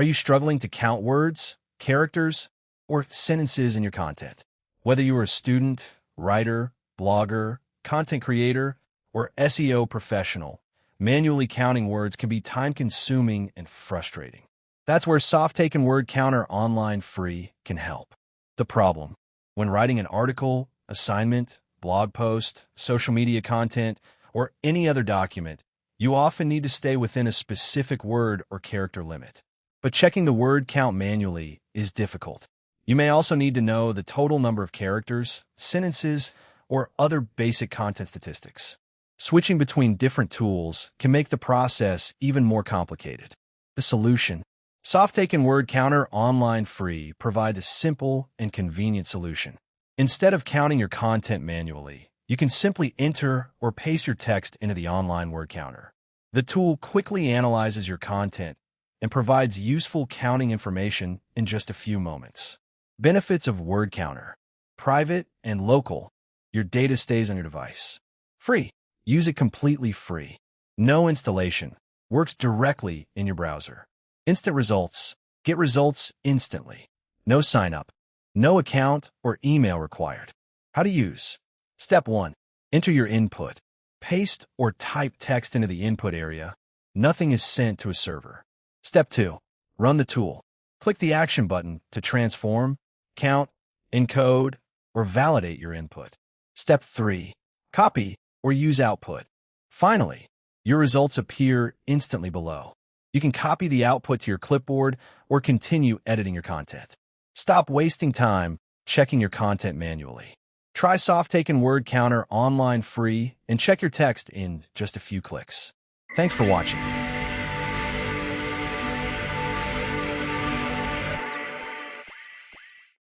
Are you struggling to count words, characters, or sentences in your content? Whether you are a student, writer, blogger, content creator, or SEO professional, manually counting words can be time-consuming and frustrating. That's where Softaken Word Counter Online free can help. The problem: when writing an article, assignment, blog post, social media content, or any other document, you often need to stay within a specific word or character limit. But checking the word count manually is difficult. You may also need to know the total number of characters, sentences, or other basic content statistics. Switching between different tools can make the process even more complicated. The solution: Softaken Word Counter Online free provides a simple and convenient solution. Instead of counting your content manually, you can simply enter or paste your text into the online word counter. The tool quickly analyzes your content and provides useful counting information in just a few moments. Benefits of Word Counter: private and local. Your data stays on your device. Free. Use it completely free. No installation. Works directly in your browser. Instant results. Get results instantly. No sign up. No account or email required. How to use. Step 1. Enter your input. Paste or type text into the input area. Nothing is sent to a server. Step 2. Run the tool. Click the action button to transform, count, encode, or validate your input. Step 3. Copy or use output. Finally, your results appear instantly below. You can copy the output to your clipboard or continue editing your content. Stop wasting time checking your content manually. Try Softaken Word Counter Online free and check your text in just a few clicks. Thanks for watching.